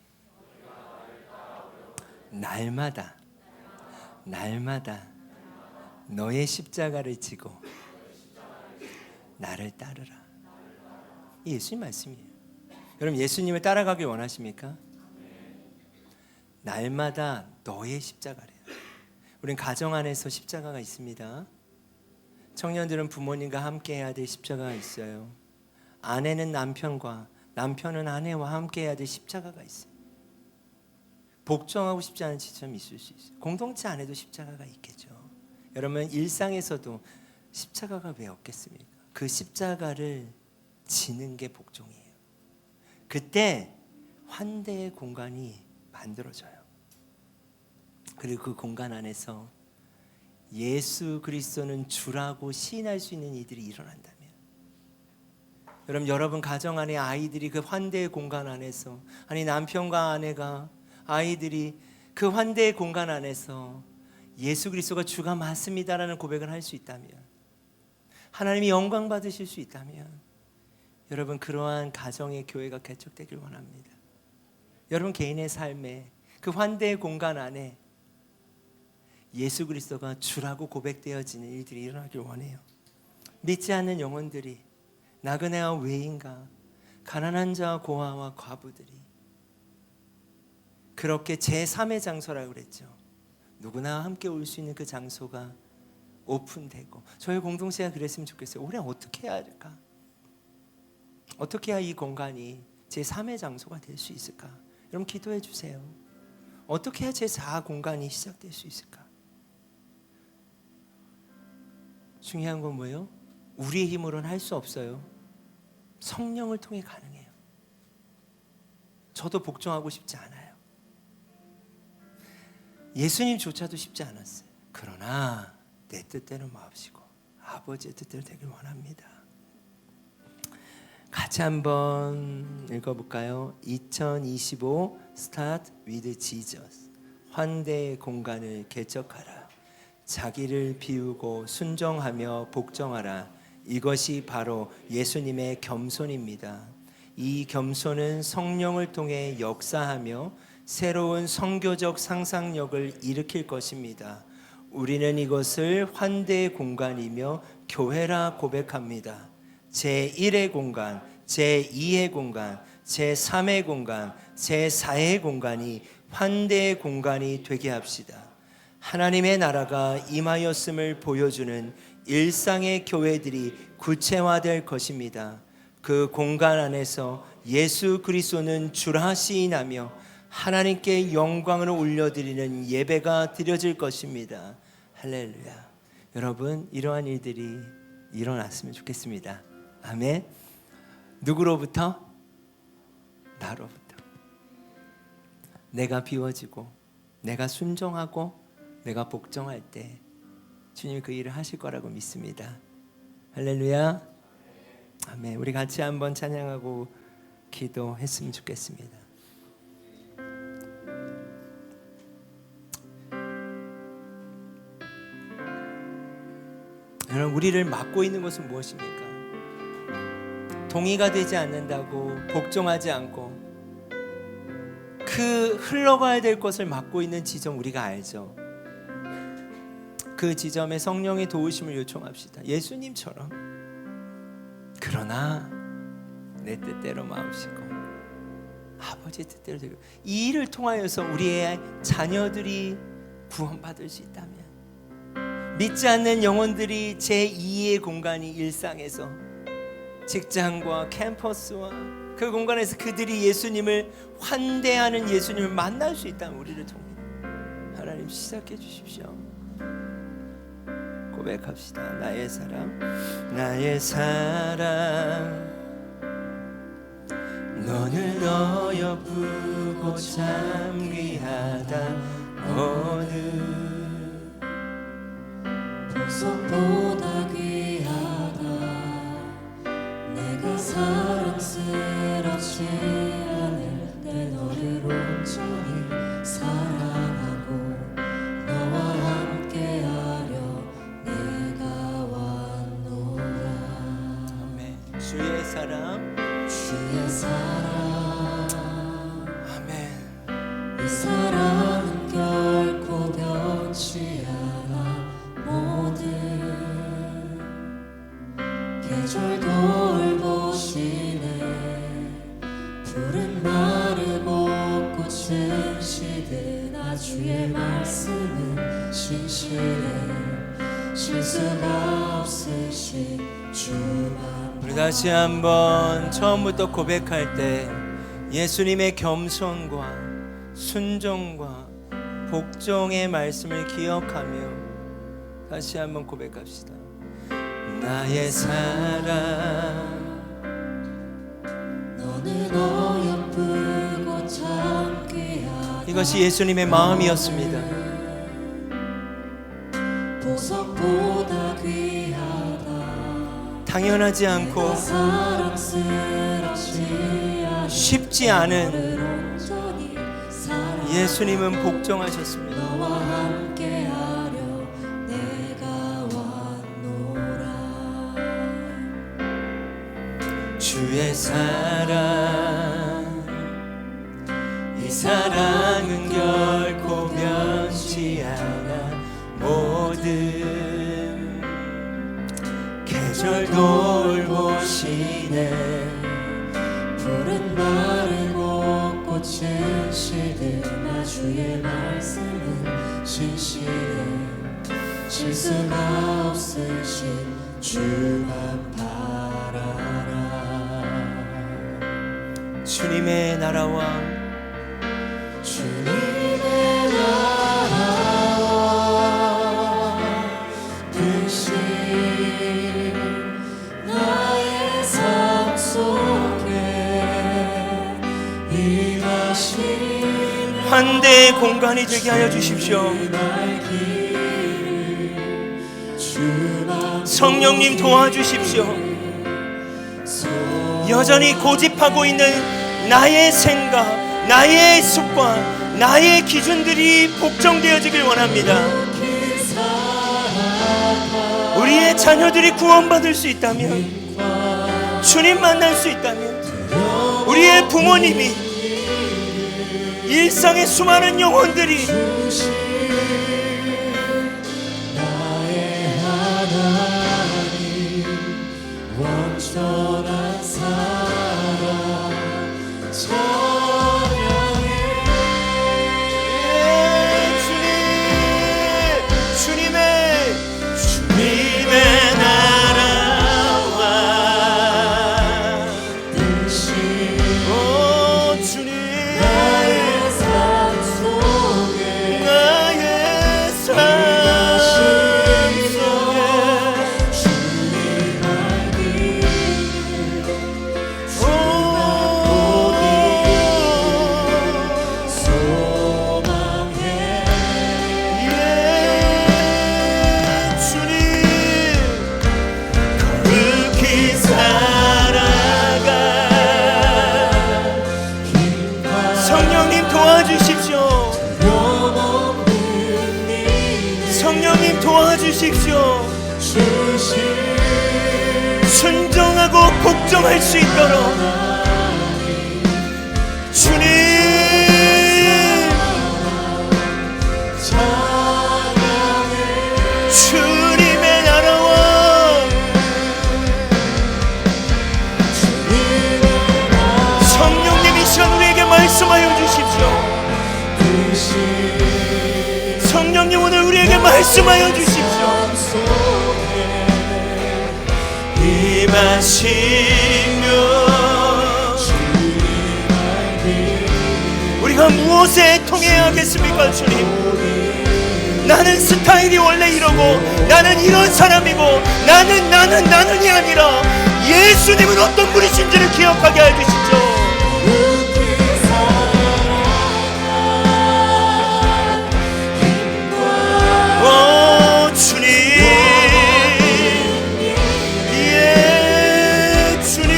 날마다 너의 십자가를 지고 나를 따르라. 이 예수님 말씀이에요. 여러분 예수님을 따라가길 원하십니까? 날마다 너의 십자가래요. 우린 가정 안에서 십자가가 있습니다. 청년들은 부모님과 함께 해야 될 십자가가 있어요. 아내는 남편과, 남편은 아내와 함께 해야 될 십자가가 있어요. 복종하고 싶지 않은 지점이 있을 수 있어요. 공동체 안에도 십자가가 있겠죠. 여러분 일상에서도 십자가가 왜 없겠습니까? 그 십자가를 지는 게 복종이에요. 그때 환대의 공간이 만들어져요. 그리고 그 공간 안에서 예수 그리스도는 주라고 시인할 수 있는 이들이 일어난다면, 여러분 가정 안에 아이들이 그 환대의 공간 안에서, 아니 남편과 아내가, 아이들이 그 환대의 공간 안에서 예수 그리스도가 주가 맞습니다라는 고백을 할 수 있다면, 하나님이 영광 받으실 수 있다면, 여러분 그러한 가정의 교회가 개척되길 원합니다. 여러분 개인의 삶에 그 환대의 공간 안에 예수 그리스도가 주라고 고백되어지는 일들이 일어나길 원해요. 믿지 않는 영혼들이, 나그네와 외인과 가난한 자와 고아와 과부들이 그렇게 제3의 장소라고 그랬죠. 누구나 함께 올 수 있는 그 장소가 오픈되고, 저희 공동체가 그랬으면 좋겠어요. 올해 어떻게 해야 할까? 어떻게 해야 이 공간이 제3의 장소가 될 수 있을까? 여러분 기도해 주세요. 어떻게 해야 제4 공간이 시작될 수 있을까? 중요한 건 뭐예요? 우리의 힘으로는 할 수 없어요. 성령을 통해 가능해요. 저도 복종하고 싶지 않아요. 예수님조차도 쉽지 않았어요. 그러나 내 뜻대로 마옵시고 아버지의 뜻대로 되길 원합니다. 같이 한번 읽어볼까요? 2025 Start with Jesus. 환대의 공간을 개척하라. 자기를 비우고 순종하며 복종하라. 이것이 바로 예수님의 겸손입니다. 이 겸손은 성령을 통해 역사하며 새로운 선교적 상상력을 일으킬 것입니다. 우리는 이것을 환대의 공간이며 교회라 고백합니다. 제1의 공간, 제2의 공간, 제3의 공간, 제4의 공간이 환대의 공간이 되게 합시다. 하나님의 나라가 임하였음을 보여주는 일상의 교회들이 구체화될 것입니다. 그 공간 안에서 예수 그리스도는 주라 시인하며 하나님께 영광을 올려드리는 예배가 드려질 것입니다. 할렐루야. 여러분 이러한 일들이 일어났으면 좋겠습니다. 아멘. 누구로부터? 나로부터. 내가 비워지고 내가 순종하고 내가 복종할 때 주님이 그 일을 하실 거라고 믿습니다. 할렐루야. 아멘. 우리 같이 한번 찬양하고 기도했으면 좋겠습니다. 여러분 우리를 막고 있는 것은 무엇입니까? 동의가 되지 않는다고 복종하지 않고 그 흘러가야 될 것을 막고 있는 지점 우리가 알죠. 그 지점에 성령의 도우심을 요청합시다. 예수님처럼. 그러나 내 뜻대로 마옵시고 아버지의 뜻대로 되고, 이 일을 통하여서 우리의 자녀들이 구원받을 수 있다면, 믿지 않는 영혼들이 제2의 공간이 일상에서 직장과 캠퍼스와 그 공간에서 그들이 예수님을 환대하는 예수님을 만날 수 있다면 우리를 통해 하나님 시작해 주십시오. 고백합시다. 나의 사랑, 나의 사랑, 너는 어여쁘고 참 귀하다. 어느 보석보다 귀하다. 내가 사랑스럽지 않을 때 너를 온전히 사랑하고 너와 함께하려 내가 왔노라. 아멘. 주의 사랑, 주의 사랑, 아멘. 이 사랑은 결코 변치 않아. 모든 계절 돌보시네. 푸른 마르고 꽃은 시드나 주의 말씀은 신실해. 실수가 없으신 주만. 우리 다시 한번 처음부터 고백할 때 예수님의 겸손과 순종과 복종의 말씀을 기억하며 다시 한번 고백합시다. 나의 사랑, 너는 어여쁘고 이것이 예수님의 마음이었습니다. 보석보다 귀하다. 당연하지 않고 쉽지 않은 예수님은 복종하셨습니다. 너와 함께하려 내가 왔노라. 주의 사랑, 이 사랑은 결코 변치 않아. 모든 계절 돌보시네. 푸른 마르고 꽃은 시드나 주의 말씀은 신실해. 실수가 없으신 주만 바라라. 주님의 나라와 주님의 나라와 뜻이 나의 삶 속에 임하시네. 환대의 공간이 되게 하여 주십시오. 성령님 도와주십시오. 여전히 고집하고 있는 나의 생각, 나의 습관, 나의 기준들이 복종되어지길 원합니다. 우리의 자녀들이 구원받을 수 있다면, 주님 만날 수 있다면, 우리의 부모님이, 일상의 수많은 영혼들이 나의 하나님 완전한 사랑 찬양해. 주님의 나라와 뜻이 오 주님 나의 삶 속에 나의 삶 속에 주님 알기 소망해. 주님 거룩히 살아가. 성령님 도와주십시오. 성령님 도와주십시오. 순종하고 복종할 수 있도록 주님 주님의 나라와 성령님 이 시간 우리에게 말씀하여 주십시오. 성령님 오늘 우리에게 말씀하여 주십시오. 임하시며 우리가 무엇에 통해야 하겠습니까? 주님, 나는 스타일이 원래 이러고 나는 이런 사람이고 나는이 아니라 예수님은 어떤 분이신지를 기억하게 해주시죠. 오 주님, 예 주님,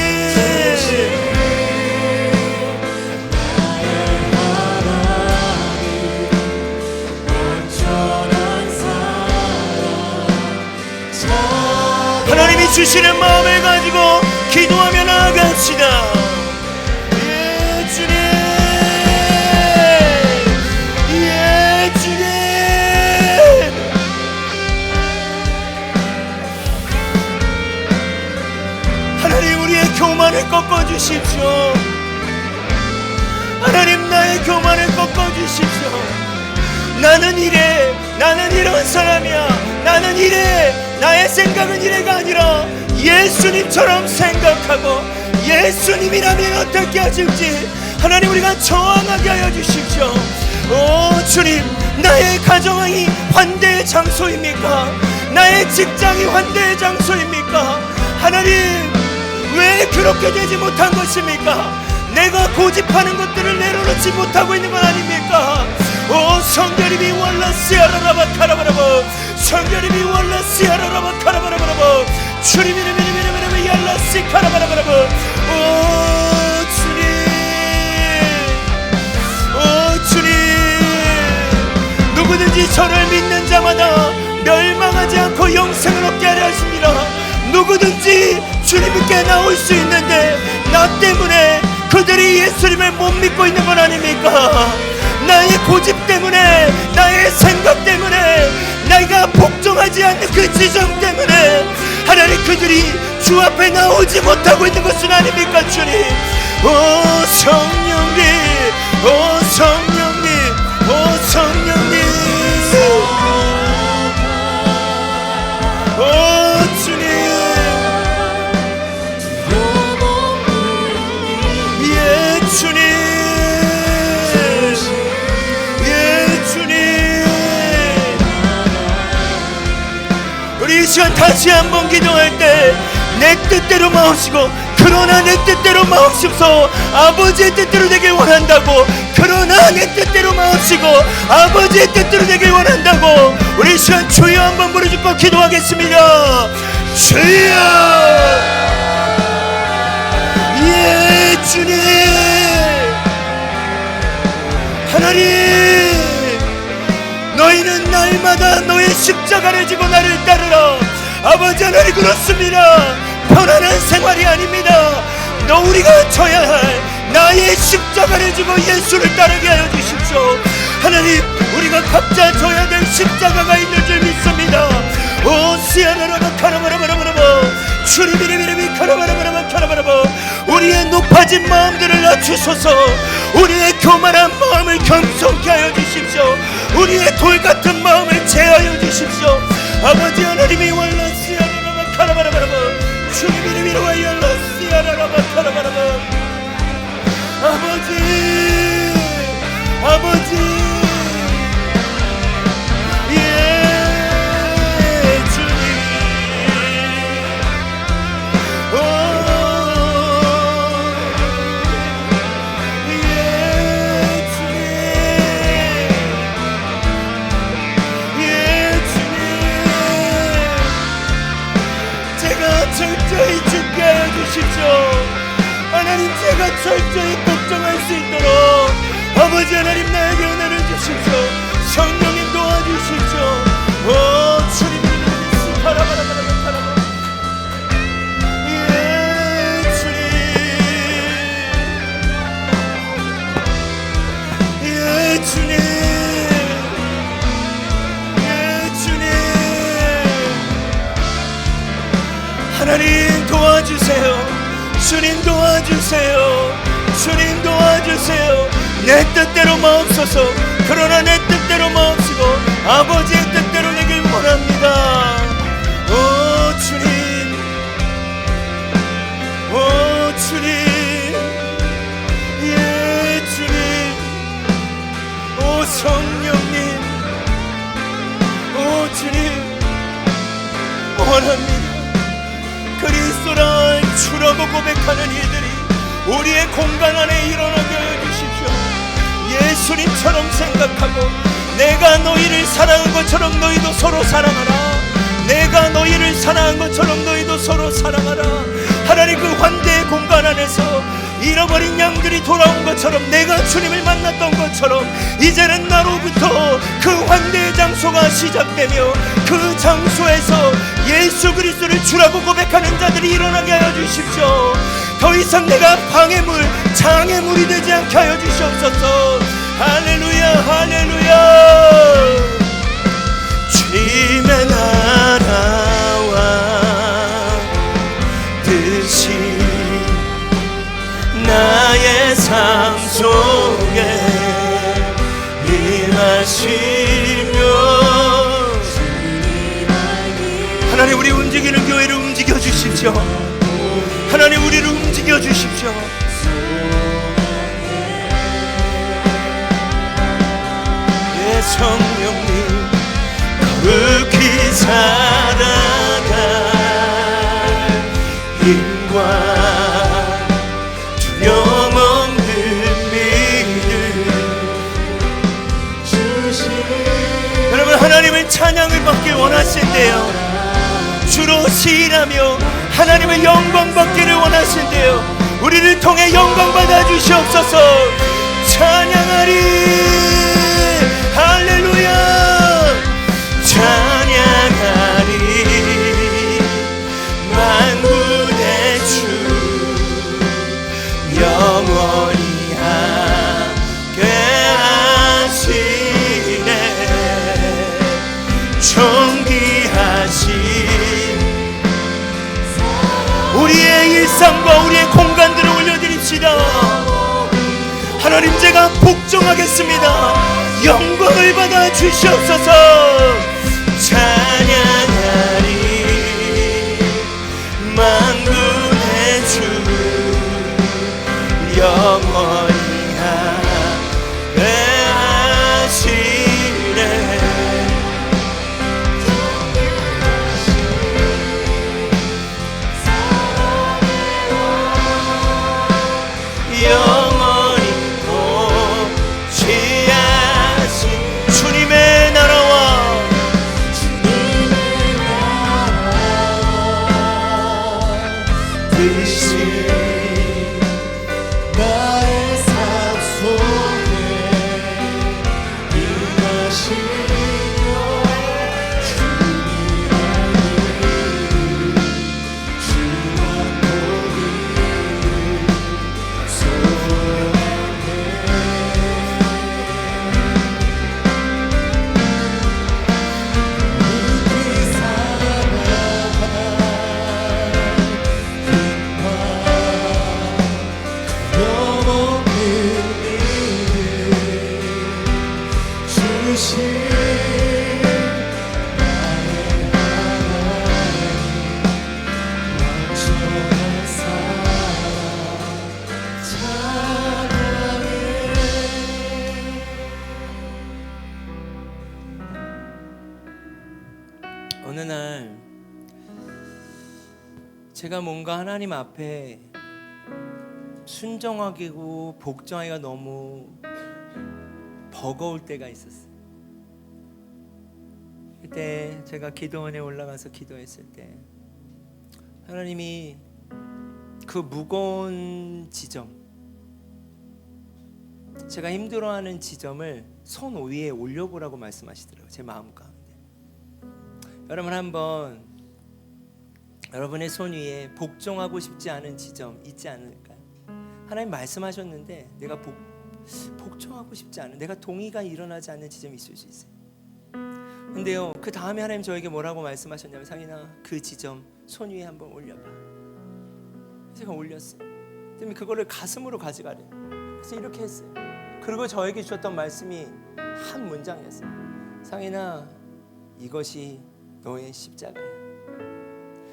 하나님이 주시는 마음을 가지고 기도하며 나아갑시다. 예 주님, 예 주님, 하나님 우리의 교만을 꺾어주십시오. 하나님 나의 교만을 꺾어주십시오. 나는 이래, 나는 이런 사람이야, 나는 이래, 나의 생각은 이래가 아니라 예수님처럼 생각하고 예수님이라면 어떻게 하실지 하나님 우리가 저항하게 하여 주십시오. 오 주님, 나의 가정이 환대의 장소입니까? 나의 직장이 환대의 장소입니까? 하나님 왜 그렇게 되지 못한 것입니까? 내가 고집하는 것들을 내려놓지 못하고 있는 건 아닙니까? 오 성결이비 월라시아라라바 카라바라바 성결이비 월라시아라라바 카라바라바라바 주리미르미르미르미르미 열라시 카라바라바라바 오 주님 오 주님 누구든지 저를 믿는 자마다 멸망하지 않고 영생을 얻게 하려 하십니다. 누구든지 주님께 나올 수 있는데 나 때문에 그들이 예수님을 못 믿고 있는 건 아닙니까? 나의 고집 때문에 나의 생각 때문에 내가 복종하지 않는 그 지점 때문에 하나님 그들이 주 앞에 나오지 못하고 있는 것은 아닙니까 주님? 오 성령님 오 성령님 오 성령님 오 주님 예 주님 예 주님 우리 이 시간 다시 한번 기도할 때 내 뜻대로 마옵시고 그러나 내 뜻대로 마옵시옵소서 아버지의 뜻대로 되길 원한다고 그러나 내 뜻대로 마옵시고 아버지의 뜻대로 되길 원한다고 우리 이 시간 주여 한번 부르짖고 기도하겠습니다. 주여 예 주님 하나님 너희는 날마다 너의 십자가를 지고 나를 따르라. 아버지 하나님 그렇습니다. 편안한 생활이 아닙니다. 너 우리가 져야 할 나의 십자가를 지고 예수를 따르게 하여 주십시오. 하나님 우리가 각자 져야 될 십자가가 있는 줄 믿습니다. 오 시아라라바 카라바라바라바라바 주리비리비리비 카라바라바라바 카라바라바 우리의 높아진 마음들을 낮추소서. 우리의 교만한 마음을 겸손케 하여 주십시오. 우리의 돌같은 마음을 제하여 주십시오. 아버지 하나님이 월라시아라라바 카라바라바라바 주리비리비리와 열라시아라라바 카라바라바 아버지 아버지 예 주님 오 예 주님 예 주님 제가 철저히 죽게 하여 주십시오. 하나님 제가 철저히 걱정할 수 있도록 아버지 하나님 나에게 은혜를 주십시오. 성령님 도와주십시오. 오 주님 바라바라바라바라바 예 주님 예 주님 예 주님 하나님 도와주세요. 주님 도와주세요. 주님 도와주세요. 내 뜻대로 마옵소서. 그러나 내 뜻대로 마옵시고 아버지의 뜻대로 되길 원합니다. 오 주님 오 주님 예 주님 오 성령님 오 주님 원합니다. 그리스도를 주라고 고백하는 이들이 우리의 공간 안에 일어나게 해주십시오. 예수님처럼 생각하고 내가 너희를 사랑한 것처럼 너희도 서로 사랑하라. 내가 너희를 사랑한 것처럼 너희도 서로 사랑하라. 하나님 그 환대의 공간 안에서 잃어버린 양들이 돌아온 것처럼 내가 주님을 만났던 것처럼 이제는 나로부터 그 환대의 장소가 시작되며 그 장소에서 예수 그리스도를 주라고 고백하는 자들이 일어나게 하여 주십시오. 더 이상 내가 방해물, 장애물이 되지 않게 하여 주시옵소서. 할렐루야 할렐루야. 주님의 나라와 뜻이 나의 삶 속에 임하시며 하나님 우리 움직이는 교회를 움직여 주십시오. 하나님 우리를 움직여 주십시오. 예 성령님 거룩히 살아갈 힘과 두려움 찬양을 받길 원하신대요. 주로 시인하며 하나님의 영광 받기를 원하신대요. 우리를 통해 영광 받아 주시옵소서. 찬양하리. 할렐루야. 찬양하리. 만군의 주 영원히 함께 하시네. 존귀하신 우리의 일상과 우리의 공간들을 올려드립시다. 하나님, 제가 복종하겠습니다. 영광을 받아 주시옵소서. 찬양하리. 만군의 주 영원히 함께 하시네. 영원히 통치하신 주님의 나라와 뜻이 나의 삶 속에 임하시며 주님의 이름 주만 보기를 소원해. 그 사랑아 영원히 주신 나의 하나님 완전한 사랑 찬양해. 어느 날 제가 뭔가 하나님 앞에 순종하기고 복종하기가 너무 버거울 때가 있었어요. 그때 제가 기도원에 올라가서 기도했을 때 하나님이 그 무거운 지점, 제가 힘들어하는 지점을 손 위에 올려보라고 말씀하시더라고요. 제 마음 가운데. 여러분, 한번 여러분의 손 위에 복종하고 싶지 않은 지점 있지 않을까요? 하나님 말씀하셨는데 내가 복종하고 싶지 않은, 내가 동의가 일어나지 않는 지점이 있을 수 있어요. 근데요, 그 다음에 하나님 저에게 뭐라고 말씀하셨냐면, 상인아, 그 지점 손 위에 한번 올려봐. 제가 올렸어요. 그다음에 그거를 가슴으로 가져가래. 그래서 이렇게 했어요. 그리고 저에게 주셨던 말씀이 한 문장이었어요. 상인아, 이것이 너의 십자가야.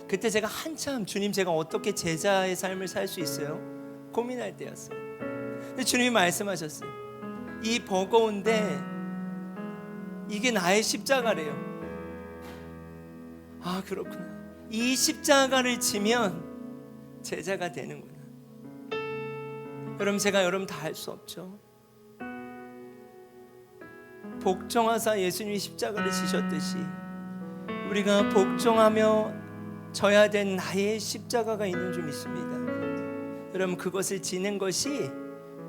그때 제가 한참 주님, 제가 어떻게 제자의 삶을 살 수 있어요? 고민할 때였어요. 근데 주님이 말씀하셨어요. 이 버거운데 이게 나의 십자가래요. 아, 그렇구나. 이 십자가를 지면 제자가 되는구나. 여러분, 제가 여러분 다 할 수 없죠. 복종하사 예수님이 십자가를 지셨듯이 우리가 복종하며 져야 된 나의 십자가가 있는 줄 믿습니다. 여러분, 그것을 지는 것이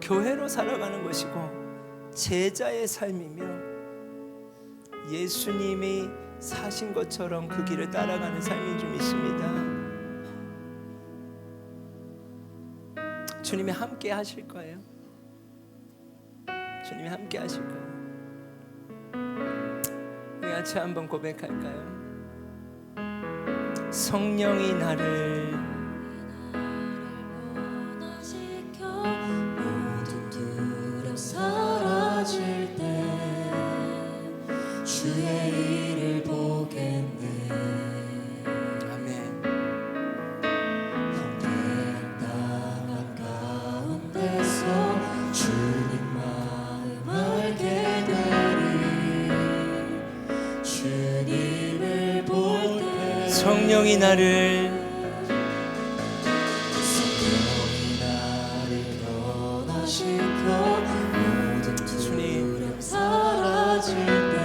교회로 살아가는 것이고 제자의 삶이며 예수님이 사신 것처럼 그 길을 따라가는 삶인 줄 믿습니다. 주님이 함께 하실 거예요. 주님이 함께 하실 거예요. 우리 같이 한번 고백할까요? 성령이 나를 모든 두려움 사라질 때 주의 일을 보겠네. 아멘. 당한 가운데서 주님 마음 알게 되리. 주님을 볼 때 성령이 나를 모든 두려움 사라질 때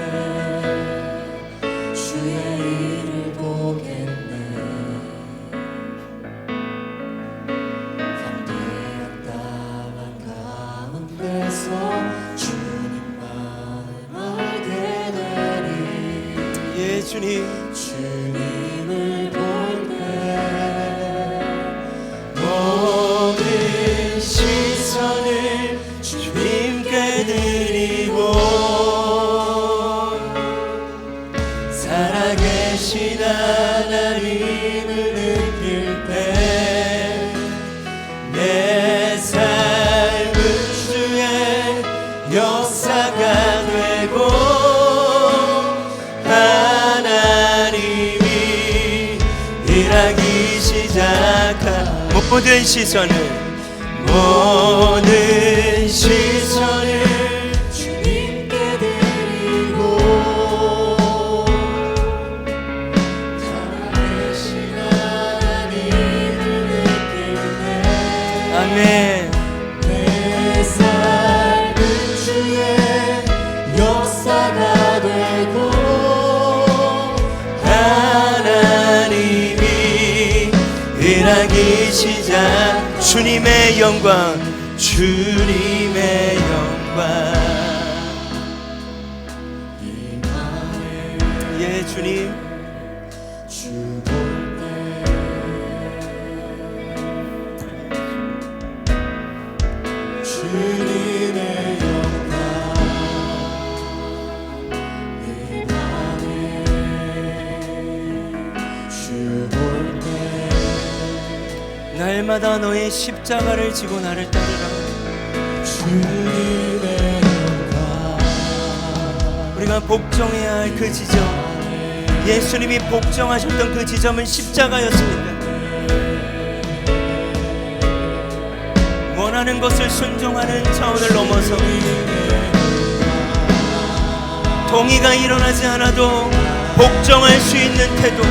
주님. 주님을 볼 때 모든 시선을 주님께 드리고 살아계신 하나님을 느낄 때 내 삶은 주의 역사가 되고 하나님이 일하기 시작한 모든 시선을 주님께 드리고 살아계신 하나님을 느낄 때 아멘. 내 삶은 주의 역사가 되고 하나님이 일하기 시작. 주님의 영광, 주님의 영광. 예, 주님. 주 볼 때 주님의 영광 이 밤에 주 볼 때 날마다 너의 십자가를 지고 나를 따르라. 주님의 영광 우리가 복종해야 할 그 지점, 예수님이 복종하셨던 그 지점은 십자가였습니다. 원하는 것을 순종하는 차원을 넘어서 동의가 일어나지 않아도 복종할 수 있는 태도,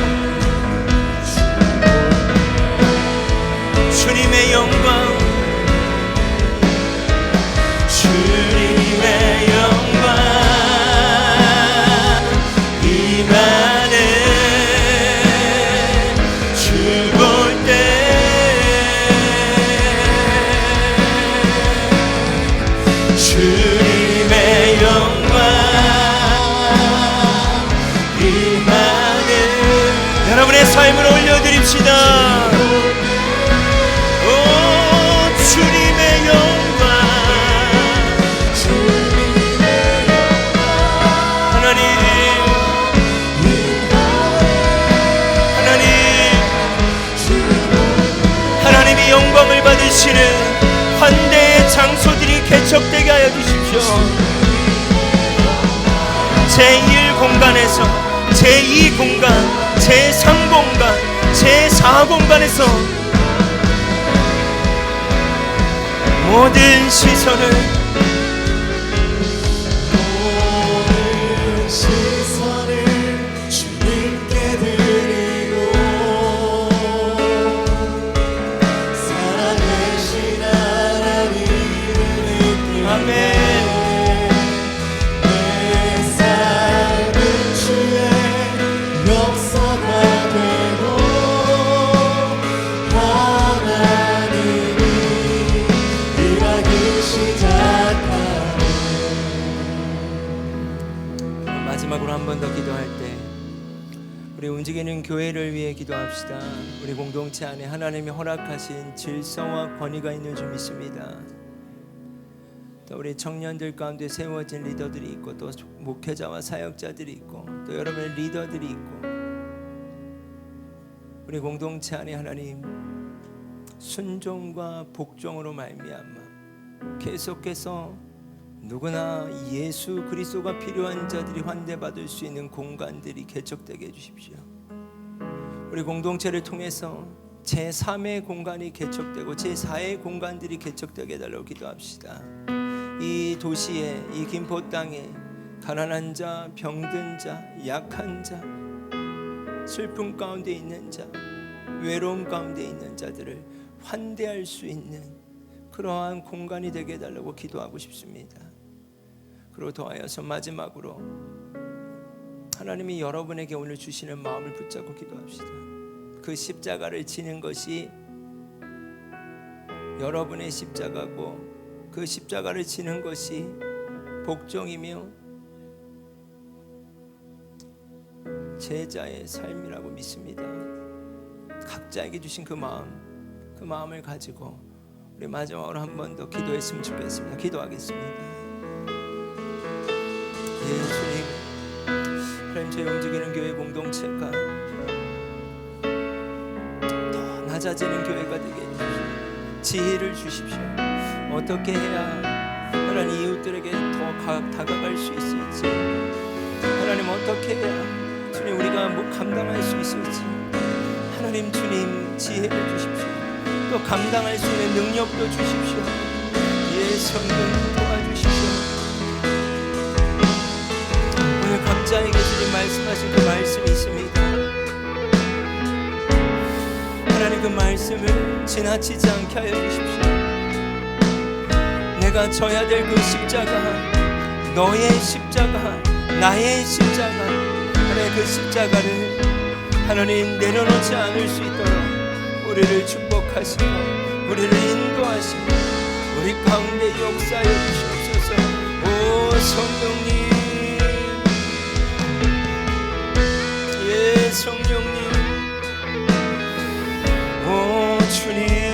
주님의 영광, 주님의 영광 임하네. 주 볼 때 주님의 영광 임하네. 여러분의 삶을 올려드립시다. 영광을 받으시는 환대의 장소들이 개척되게 하여 주십시오. 제1 공간에서 제2 공간, 제3 공간, 제4 공간에서 모든 시선을 주님께 드리고 살아계신 하나님을 느끼네. 아멘. 내 삶은 주의 역사가 되고 하나님이 일하기 시작하네. 마지막으로 한 번 더 기도할 때 우리 움직이는 교회를 위해 기도합시다. 우리 공동체 안에 하나님이 허락하신 질서와 권위가 있는 줄 믿습니다. 또 우리 청년들 가운데 세워진 리더들이 있고 또 목회자와 사역자들이 있고 또 여러분의 리더들이 있고 우리 공동체 안에 하나님 순종과 복종으로 말미암아 계속해서 누구나 예수 그리스도가 필요한 자들이 환대받을 수 있는 공간들이 개척되게 해주십시오. 우리 공동체를 통해서 제3의 공간이 개척되고 제4의 공간들이 개척되게 해달라고 기도합시다. 이 도시에, 이 김포 땅에 가난한 자, 병든 자, 약한 자, 슬픔 가운데 있는 자, 외로움 가운데 있는 자들을 환대할 수 있는 그러한 공간이 되게 해달라고 기도하고 싶습니다. 그리고 더하여서 마지막으로 하나님이 여러분에게 오늘 주시는 마음을 붙잡고 기도합시다. 그 십자가를 지는 것이 여러분의 십자가고 그 십자가를 지는 것이 복종이며 제자의 삶이라고 믿습니다. 각자에게 주신 그 마음을 가지고 우리 마지막으로 한 번 더 기도했으면 좋겠습니다. 기도하겠습니다. 주님, 하나님 저희 움직이는 교회 공동체가 더 낮아지는 교회가 되게 해주십시오. 지혜를 주십시오. 어떻게 해야 하나님 이웃들에게 더 다가갈 수 있을지, 하나님 어떻게 해야 주님 우리가 감당할 수 있을지, 하나님 주님 지혜를 주십시오. 또 감당할 수 있는 능력도 주십시오. 성령 도와주십시오. 오늘 각자에게 주님 말씀하신 그 말씀이 있습니다. 하나님 그 말씀을 지나치지 않게 하여 주십시오. 내가 져야 될 그 십자가, 너의 십자가, 나의 십자가, 하나님 그 십자가를 하나님 내려놓지 않을 수 있도록 우리를 축복하시고 우리를 인도하시고 우리 가운데 역사해 주시옵소서. 오 성령님, 예 성령님, 오 주님,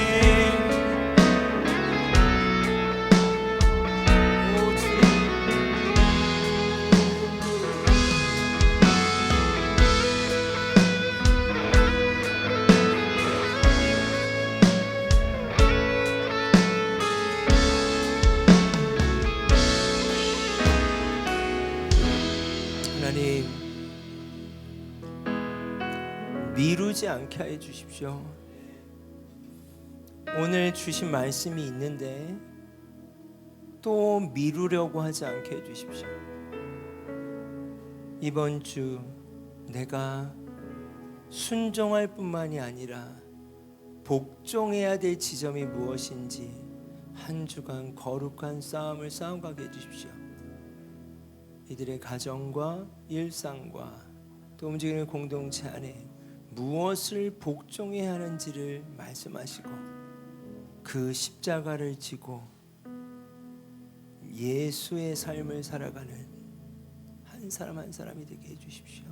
미루지 않게 해 주십시오. 오늘 주신 말씀이 있는데 또 미루려고 하지 않게 해 주십시오. 이번 주 내가 순종할 뿐만이 아니라 복종해야 될 지점이 무엇인지 한 주간 거룩한 싸움을 싸워가게 해 주십시오. 이들의 가정과 일상과 또 움직이는 공동체 안에 무엇을 복종해야 하는지를 말씀하시고 그 십자가를 지고 예수의 삶을 살아가는 한 사람 한 사람이 되게 해주십시오.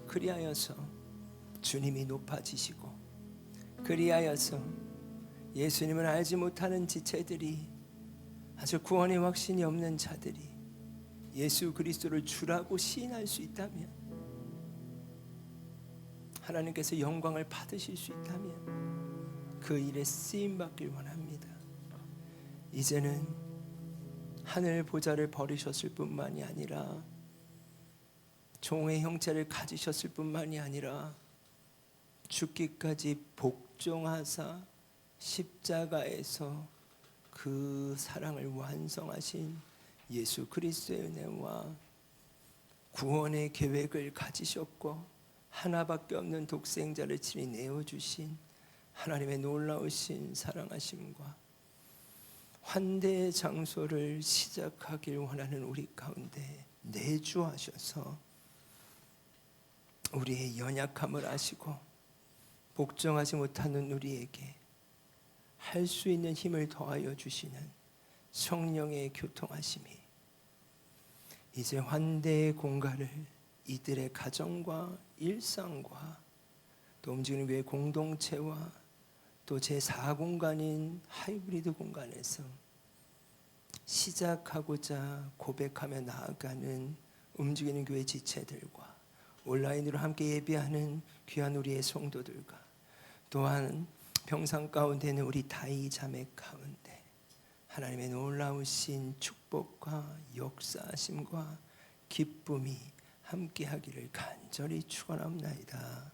그리하여서 주님이 높아지시고 그리하여서 예수님을 알지 못하는 지체들이 아주 구원의 확신이 없는 자들이 예수 그리스도를 주라고 시인할 수 있다면, 하나님께서 영광을 받으실 수 있다면 그 일에 쓰임받길 원합니다. 이제는 하늘 보좌를 버리셨을 뿐만이 아니라 종의 형체를 가지셨을 뿐만이 아니라 죽기까지 복종하사 십자가에서 그 사랑을 완성하신 예수 그리스도의 은혜와 구원의 계획을 가지셨고 하나밖에 없는 독생자를 친히 내어주신 하나님의 놀라우신 사랑하심과 환대의 장소를 시작하길 원하는 우리 가운데 내주하셔서 우리의 연약함을 아시고 복종하지 못하는 우리에게 할 수 있는 힘을 더하여 주시는 성령의 교통하심이 이제 환대의 공간을 이들의 가정과 일상과 또 움직이는 교회 공동체와 또 제4공간인 하이브리드 공간에서 시작하고자 고백하며 나아가는 움직이는 교회 지체들과 온라인으로 함께 예배하는 귀한 우리의 성도들과 또한 평상 가운데 있는 우리 다이 자매 가운데 하나님의 놀라우신 축복과 역사하심과 기쁨이 함께하기를 간절히 축원합니다.